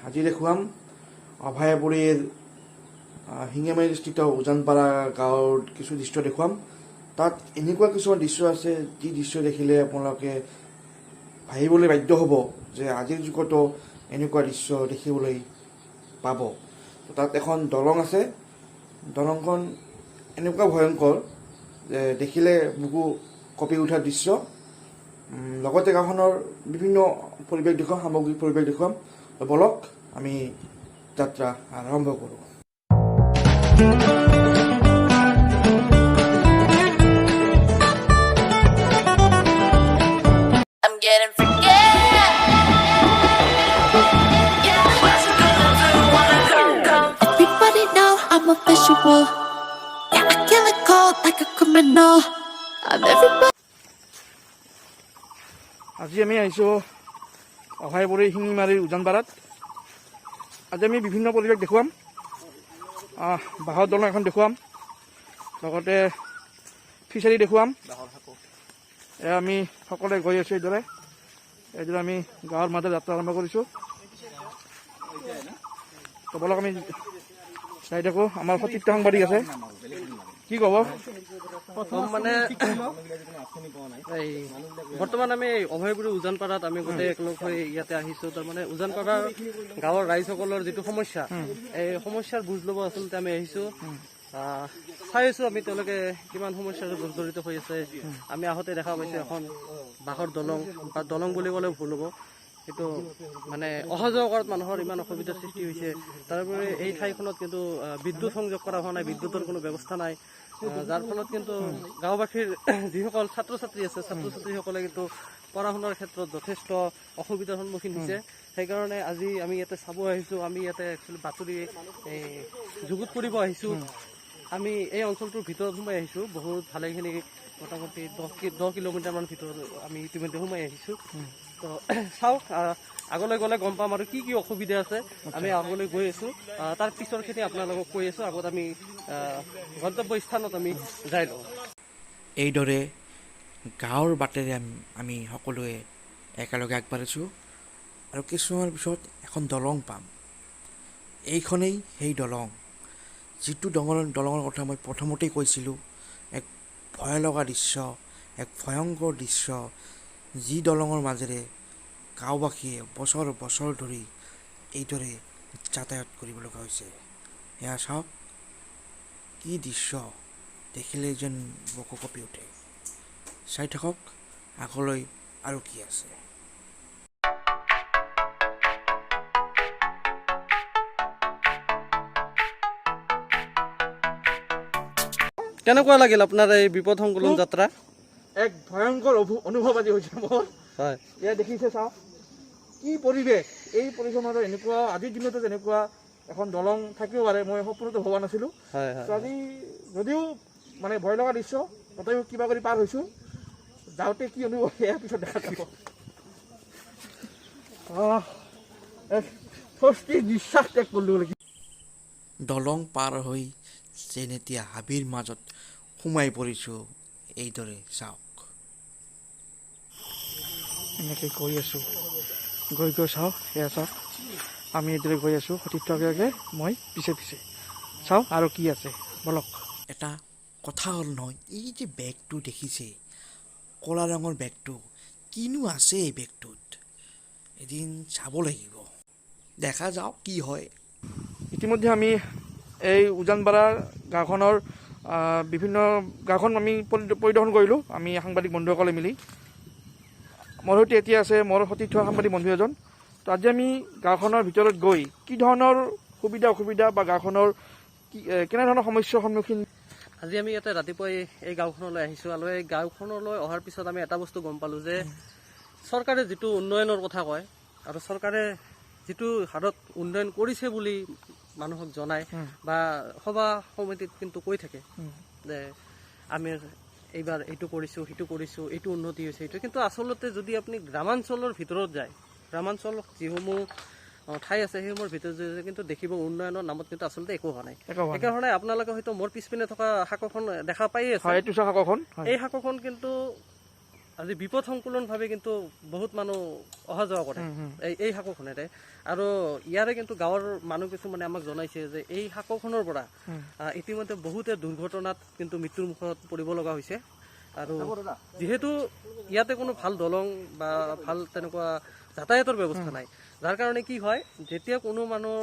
আজি দেখুৱাম অভয়াপুৰীৰ শিঙিমাৰীস্থিত উজানপাৰা গাঁৱৰ কিছু দৃশ্য দেখুৱাম। তাত এনেকুৱা কিছুমান দৃশ্য আছে যি দৃশ্য দেখিলে আপোনালোকে ভাবিবলৈ বাধ্য হ'ব যে আজিৰ যুগতো এনেকুৱা দৃশ্য দেখিবলৈ পাব। তাত এখন দলং আছে, দলংখন এনেকুৱা ভয়ংকৰ যে দেখিলে বুকু কঁপি উঠা দৃশ্য। লগতে গাঁওখনৰ বিভিন্ন পৰিৱেশ দেখুৱাম, সামগ্ৰিক পৰিৱেশ দেখুৱাম। বলক আমি যাত্ৰা আৰম্ভ কৰোঁ। I'm getting freaky. Everybody know I'm a visual. Yeah, I kill it cold like a criminal. I'm everybody. আজি আমি আহিছোঁ অভয়াপুৰী শিঙিমাৰীৰ উজানপাৰাত। আজি আমি বিভিন্ন পৰিৱেশ দেখুৱাম। বাঁহৰ দলং এখন দেখুৱাম, লগতে ফিচাৰী দেখুৱাম। এয়া আমি সকলোৱে গৈ আছোঁ এইদৰে আমি গাঁৱৰ মাজত যাত্ৰা আৰম্ভ কৰিছোঁ। তো বলক আমি চাই থাকোঁ। আমাৰ সতীৰ্থ সাংবাদিক আছে, কি ক'ব? প্ৰথম মানে এই বৰ্তমান আমি অভয়পুৰী উজানপাৰাত আমি গোটেই একেলগ হৈ ইয়াতে আহিছোঁ। তাৰমানে উজানপাৰাৰ গাঁৱৰ ৰাইজসকলৰ যিটো সমস্যা, এই সমস্যাৰ বুজ ল'ব আচলতে আমি আহিছোঁ। চাই আছোঁ আমি তেওঁলোকে কিমান সমস্যাৰ জড়িত হৈ আছে। আমি আহোঁতে দেখা পাইছোঁ এখন বাঁহৰ দলং, বা দলং বুলি ক'লে ভুল হ'ব, সেইটো মানে অহা যোৱা কৰাত মানুহৰ ইমান অসুবিধাৰ সৃষ্টি হৈছে। তাৰোপৰি এই ঠাইখনত কিন্তু বিদ্যুৎ সংযোগ কৰা হোৱা নাই, বিদ্যুতৰ কোনো ব্যৱস্থা নাই, যাৰ ফলত কিন্তু গাঁওবাসীৰ যিসকল ছাত্ৰ ছাত্ৰী আছে, ছাত্ৰ ছাত্ৰীসকলে কিন্তু পঢ়া শুনাৰ ক্ষেত্ৰত যথেষ্ট অসুবিধাৰ সন্মুখীন হৈছে। সেইকাৰণে আজি আমি ইয়াতে চাব আহিছোঁ। আমি ইয়াতে একচুৱেলি বাতৰি যুগুত কৰিব আহিছোঁ। আমি এই অঞ্চলটোৰ ভিতৰত সোমাই আহিছোঁ, বহুত ভালেখিনি মোটামুটি 10 কিলোমিটাৰমান ভিতৰত আমি ইতিমধ্যে সোমাই আহিছোঁ। তো চাওক, আগলৈ গ'লে গম পাম আৰু কি কি অসুবিধা আছে। আমি আগলৈ গৈ আছোঁ, তাৰ পিছৰখিনি আপোনালোকক কৈ আছোঁ। আগত আমি গন্তব্য স্থানত আমি যাই লওঁ। এইদৰে গাঁৱৰ বাটেৰে আমি সকলোৱে একেলগে আগবাঢ়িছোঁ আৰু কিছুমানৰ পিছত এখন দলং পাম। এইখনেই সেই দলং, যিটো দলঙৰ কথা মই প্ৰথমতেই কৈছিলোঁ। এক ভয় লগা দৃশ্য, এক ভয়ংকৰ দৃশ্য, যি দলঙৰ মাজেৰে গাঁওবাসীয়ে বছৰ বছৰ ধৰি এইদৰে যাতায়াত কৰিব লগা হৈছে। এয়া চাওক, কি দৃশ্য দেখিলে যেন বুকু কঁপি উঠে। চাই থাকক আগলৈ আৰু কি আছে। কেনেকুৱা লাগিল আপোনাৰ এই বিপদ সংকুলন যাত্ৰা? এক ভয়ংকৰ অনুভৱ আজি হৈছে মোৰ। হয়, এয়া দেখিছে, চাওক কি পৰিৱেশ। এই পৰিৱেশৰ মাজত এনেকুৱা আজিৰ দিনতো যেনেকুৱা এখন দলং থাকিব পাৰে, মই সপোনতো ভবা নাছিলোঁ। হয়, তো আজি যদিও মানে ভয় লগা দৃশ্য, তথাপিও কিবা কৰি পাৰ হৈছোঁ। যাওঁতে কি অনুভৱ সেয়া পিছত দেখা যাব। স্বস্তি নিশ্বাস ত্যাগ কৰিলোঁ। দলং পাৰ হৈ যেন এতিয়া হাবিৰ মাজত সোমাই পৰিছোঁ। এইদৰে চাওক, এনেকৈ গৈ আছোঁ, গৈ চাওক, এয়া চাওক, আমি এইদৰে গৈ আছোঁ সতীৰ্থভাৱে, মই পিছে পিছে। চাওক আৰু কি আছে, বলক। এটা কথা হ'ল নহয়, এই যে বেগটো দেখিছে, ক'লা ৰঙৰ বেগটো, কিনো আছে এই বেগটোত? এদিন চাব লাগিব, দেখা যাওক কি হয়। ইতিমধ্যে আমি এই উজানপাৰাৰ গাঁওখনৰ বিভিন্ন গাঁওখন আমি পৰিদৰ্শন কৰিলোঁ, আমি সাংবাদিক বন্ধুসকলে মিলি। মোৰ সৈতে এতিয়া আছে মোৰ সতীৰ্থ সাংবাদিক বন্ধু এজন। তো আজি আমি গাঁওখনৰ ভিতৰত গৈ কি ধৰণৰ সুবিধা অসুবিধা বা গাঁওখনৰ কেনেধৰণৰ সমস্যাৰ সন্মুখীন। আজি আমি ইয়াতে ৰাতিপুৱাই এই গাঁওখনলৈ আহিছোঁ, আৰু এই গাঁওখনলৈ অহাৰ পিছত আমি এটা বস্তু গম পালোঁ যে চৰকাৰে যিটো উন্নয়নৰ কথা কয়, আৰু চৰকাৰে যিটো হাৰত উন্নয়ন কৰিছে বুলি মানুহক জনায় বা সভা সমিতিত কিন্তু কৈ থাকে যে আমি এইবাৰ এইটো কৰিছোঁ, সিটো কৰিছোঁ, এইটো উন্নতি হৈছে, এইটো। কিন্তু আচলতে যদি আপুনি গ্ৰামাঞ্চলৰ ভিতৰত যায়, গ্ৰামাঞ্চল যিসমূহ ঠাই আছে সেইসমূহৰ ভিতৰত কিন্তু দেখিব উন্নয়নৰ নামত কিন্তু আচলতে একো হোৱা নাই। একেধৰণে আপোনালোকে হয়তো মোৰ পিছপিনে থকা শাকখন দেখা পায়েই আছে। এই শাকখন কিন্তু আজি বিপদ সংকুলনভাৱে কিন্তু বহুত মানুহ অহা যোৱা কৰে এই শাকোখনেৰে আৰু ইয়াৰে কিন্তু গাঁৱৰ মানুহ কিছুমানে আমাক জনাইছে যে এই শাকোখনৰ পৰা ইতিমধ্যে বহুতে দুৰ্ঘটনাত কিন্তু মৃত্যুৰ মুখত পৰিব লগা হৈছে আৰু যিহেতু ইয়াতে কোনো ভাল দলং বা ভাল তেনেকুৱা যাতায়াতৰ ব্যৱস্থা নাই যাৰ কাৰণে কি হয় যেতিয়া কোনো মানুহ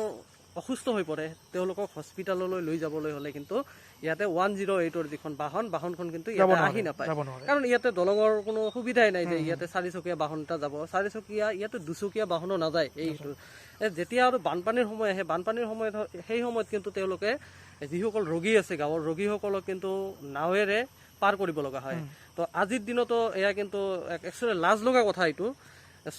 অসুস্থ হৈ পৰে তেওঁলোকক হস্পিটাললৈ লৈ যাবলৈ হ'লে কিন্তু ইয়াতে 108ৰ যিখন বাহনখন কিন্তু ইয়াতে আহি নাপায় কাৰণ ইয়াতে দলঙৰ কোনো সুবিধাই নাই যে ইয়াতে 4-চকীয়া বাহন এটা যাব 4-চকীয়া ইয়াতে 2-চকীয়া বাহনো নাযায় এইটো যেতিয়া আৰু বানপানীৰ সময় আহে বানপানীৰ সময়ত সেই সময়ত কিন্তু তেওঁলোকে যিসকল ৰোগী আছে গাঁৱৰ ৰোগীসকলক কিন্তু নাৱেৰে পাৰ কৰিব লগা হয় তো আজিৰ দিনতো এয়া কিন্তু একচুৱেলি লাজ লগা কথা এইটো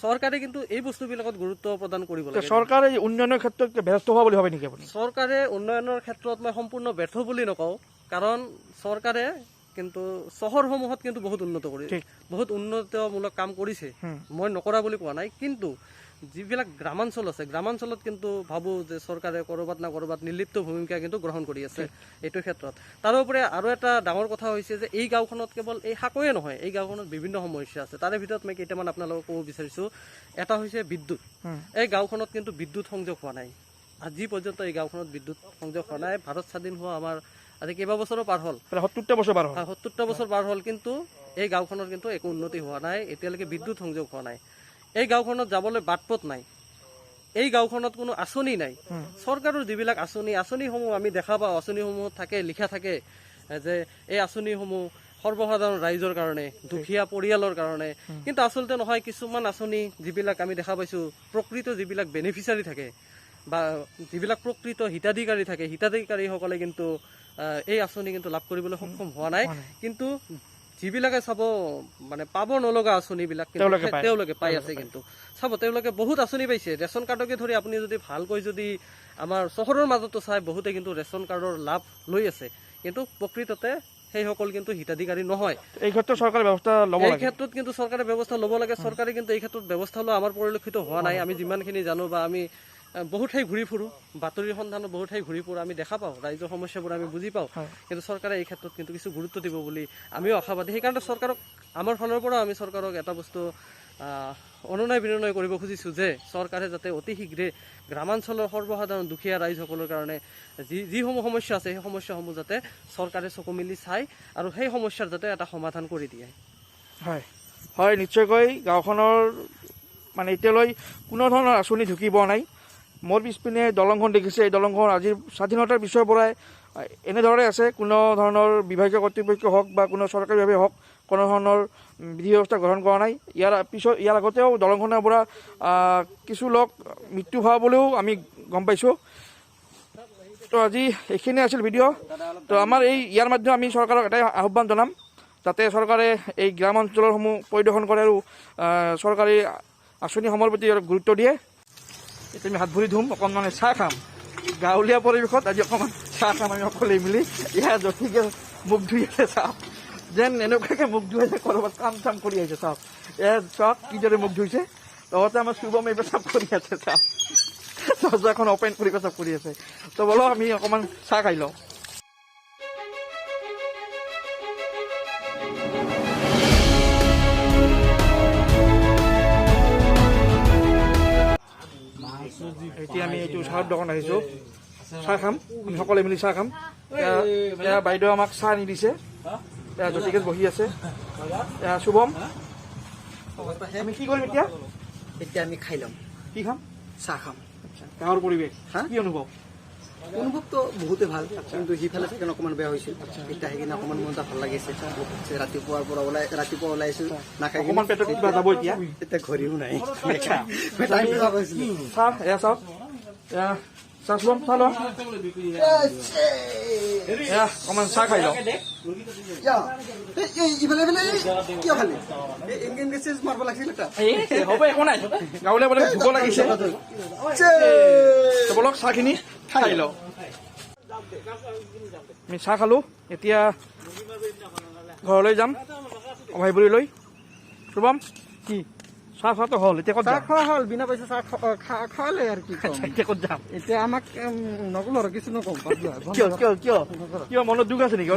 চৰকাৰে কিন্তু এই বস্তুবিলাকত গুৰুত্ব প্ৰদান কৰিব লাগে চৰকাৰে উন্নয়নৰ ক্ষেত্ৰত ব্যস্ত হোৱা বুলি ভাবে নেকি আপুনি চৰকাৰে উন্নয়নৰ ক্ষেত্ৰত মই সম্পূৰ্ণ ব্যৰ্থ বুলি নকওঁ কাৰণ চৰকাৰে কিন্তু চহৰসমূহত কিন্তু বহুত উন্নত কৰিছে বহুত উন্নতমূলক কাম কৰিছে মই নকৰা বুলি কোৱা নাই কিন্তু যিবিলাক গ্ৰামাঞ্চল আছে গ্ৰামাঞ্চলত কিন্তু ভাবো যে চৰকাৰে কৰবাত না কৰবাত নিৰ্লিপ্ত ভূমিকা কিন্তু গ্ৰহণ কৰি আছে এইটো ক্ষেত্ৰত তাৰোপৰি আৰু এটা ডাঙৰ কথা হৈছে যে এই গাঁওখনত কেৱল এই শাকোৱে নহয় এই গাঁওখনত বিভিন্ন সমস্যা আছে তাৰে ভিতৰত মই কেইটামান আপোনালোকক ক'ব বিচাৰিছো এটা হৈছে বিদ্যুৎ এই গাঁওখনত কিন্তু বিদ্যুৎ সংযোগ হোৱা নাই আজি পৰ্যন্ত এই গাঁওখনত বিদ্যুৎ সংযোগ হোৱা নাই ভাৰত স্বাধীন হোৱা আমাৰ আজি কেইবা বছৰো পাৰ হ'ল 70টা বছৰ পাৰ হ'ল 70টা বছৰ পাৰ হ'ল কিন্তু এই গাঁওখনৰ কিন্তু একো উন্নতি হোৱা নাই এতিয়ালৈকে বিদ্যুৎ সংযোগ হোৱা নাই এই গাঁওখনত যাবলৈ বাটপথ নাই এই গাঁওখনত কোনো আঁচনি নাই চৰকাৰৰ যিবিলাক আঁচনিসমূহ আমি দেখা পাওঁ আঁচনিসমূহত লিখা থাকে যে এই আঁচনিসমূহ সৰ্বসাধাৰণ ৰাইজৰ কাৰণে দুখীয়া পৰিয়ালৰ কাৰণে কিন্তু আচলতে নহয় কিছুমান আঁচনি যিবিলাক আমি দেখা পাইছো প্ৰকৃত যিবিলাক বেনিফিচিয়াৰী থাকে বা যিবিলাক প্ৰকৃত হিতাধিকাৰী থাকে হিতাধিকাৰীসকলে কিন্তু এই আঁচনি কিন্তু লাভ কৰিবলৈ সক্ষম হোৱা নাই কিন্তু যিবিলাকে চাব মানে পাব নলগা আঁচনিবিলাক তেওঁলোকে পাই আছে কিন্তু চাব তেওঁলোকে বহুত আঁচনি পাইছে ৰেচন কাৰ্ডকে ধৰি আপুনি যদি ভালকৈ যদি আমাৰ চহৰৰ মাজতো চাই বহুতে কিন্তু ৰেচন কাৰ্ডৰ লাভ লৈ আছে কিন্তু প্ৰকৃততে সেইসকল কিন্তু হিতাধিকাৰী নহয় এই ক্ষেত্ৰত চৰকাৰে ব্যৱস্থা ল'ব লাগে এই ক্ষেত্ৰত কিন্তু চৰকাৰে ব্যৱস্থা ল'ব লাগে চৰকাৰে কিন্তু এই ক্ষেত্ৰত ব্যৱস্থা লোৱা আমাৰ পৰিলক্ষিত হোৱা নাই আমি যিমানখিনি জানো বা আমি বহুত ঠাই ঘূৰি ফুৰো বাতৰিৰ সন্ধানত বহুত ঠাই ঘূৰি ফুৰো আমি দেখা পাওঁ ৰাইজৰ সমস্যাবোৰ আমি বুজি পাওঁ কিন্তু চৰকাৰে এই ক্ষেত্ৰত কিন্তু কিছু গুৰুত্ব দিব বুলি আমিও আশাবাদী সেইকাৰণে চৰকাৰক আমাৰ ফালৰ পৰা আমি চৰকাৰক এটা বস্তু অনুনয় বিনয় কৰিব খুজিছো যে চৰকাৰে যাতে অতি শীঘ্ৰে গ্ৰামাঞ্চলৰ সৰ্বসাধাৰণ দুখীয়া ৰাইজসকলৰ কাৰণে যিসমূহ সমস্যা আছে সেই সমস্যাসমূহ যাতে চৰকাৰে চকু মেলি চাই আৰু সেই সমস্যাৰ যাতে এটা সমাধান কৰি দিয়ে হয় নিশ্চয়কৈ গাঁওখনৰ মানে এতিয়ালৈ কোনো ধৰণৰ আঁচনি ঢুকি পোৱা নাই মোৰ পিছপিনে দলংখন দেখিছে এই দলংখন আজি স্বাধীনতাৰ পিছৰ পৰাই এনেদৰে আছে কোনো ধৰণৰ বিভাগীয় কৰ্তৃপক্ষ হওক বা কোনো চৰকাৰীভাৱে হওক কোনো ধৰণৰ বিধি ব্যৱস্থা গ্ৰহণ কৰা নাই ইয়াৰ আগতেও দলংখনৰ পৰা কিছু লোক মৃত্যু হোৱা বুলিও আমি গম পাইছোঁ তো আজি এইখিনিয়ে আছিল ভিডিঅ' তো আমাৰ ইয়াৰ মাধ্যমে আমি চৰকাৰক এটাই আহ্বান জনাম যাতে চৰকাৰে এই গ্ৰাম অঞ্চলসমূহ পৰিদৰ্শন কৰে আৰু চৰকাৰী আঁচনিসমূহৰ প্ৰতি গুৰুত্ব দিয়ে এতিয়া আমি হাত ভৰি ধুম অকণমান চাহ খাম গাঁৱলীয়া পৰিৱেশত আজি অকণমান চাহ খাম আমি সকলোৱে মিলি ইয়াৰ যথেষ্ট মুখ ধুই আছে চাওক যেন এনেকুৱাকৈ মুখ ধুই আছে ক'ৰবাত কাম চাম কৰি আহিছে চাওক এয়া চাওক কিদৰে মুখ ধুইছে লগতে আমাৰ শুভম এই পেচাব কৰি আছে চাওক দৰ্জাখন অপেন কৰি পেচাব কৰি আছে তো বলক আমি অকণমান চাহ খাই লওঁ এতিয়া আমি এইটো চাহৰ দোকান আহিছোঁ চাহ খাম আমি সকলোৱে মিলি চাহ খাম এয়া বাইদেউ আমাক চাহ আনি দিছে এয়া জ্যোতিকেশ বহি আছে এয়া শুভম আমি কি কৰিম এতিয়া এতিয়া আমি খাই ল'ম কি খাম চাহ খাম গাঁৱৰ পৰিৱেশ কি অনুভৱ অনুভৱটো বহুতে ভাল কিন্তু সিফালে চাগে অকণমান বেয়া হৈছিল এতিয়া সেইখিনি অকণমান মন এটা ভাল লাগিছে ৰাতিপুৱাৰ পৰা ৰাতিপুৱা ওলাইছো নাখাই অকণমান পেটত কিবা যাব এতিয়া এতিয়া ঘড়ীও নাই চাহ এয়া চাওক এয়া চাহ শুভম চাহ লোৱা এয়া অকণমান চাহ খাই লওঁ ইফালে ইফালে কিয় খালি ইংগেন গেছে মাৰিব লাগিছিল এটা হ'ব একো নাই গাঁৱলীয়া বোলে ভোক লাগিছে বলক চাহখিনি খাই লওঁ আমি চাহ খালোঁ এতিয়া ঘৰলৈ যাম অভয়পুৰীলৈ শুভম কি চাহ খোৱাটো হ'ল এতিয়া ক'ত চাহ খোৱা হ'ল বিনা পইচা চাহ খোৱালে আৰু কি এতিয়া ক'ত যাম এতিয়া আমাক নকলো আৰু কিছু নকওঁ কিয় কিয় কিয় কিয় মনত দুখ আছে নেকি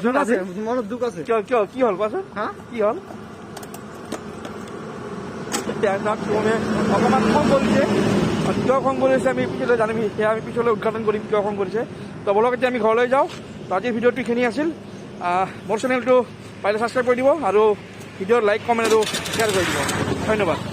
মনত দুখ আছে কিয় কিয় কি হ'ল কোৱাচোন হা কি হ'ল বেয়া নাক মানে অকণমান খং কৰিছে, কিয় খং কৰিছে আমি পিছলৈ জানিম, সেয়া আমি পিছলৈ উদঘাটন কৰিম কিয় খং কৰিছে। তো বলক এতিয়া আমি ঘৰলৈ যাওঁ। তো আজিৰ ভিডিঅ'টো এইখিনি আছিল। মোৰ চেনেলটো পাৰিলে ছাবস্ক্ৰাইব কৰি দিব আৰু ভিডিঅ'ৰ লাইক কমেণ্ট আৰু শ্বেয়াৰ কৰি দিব। ধন্যবাদ।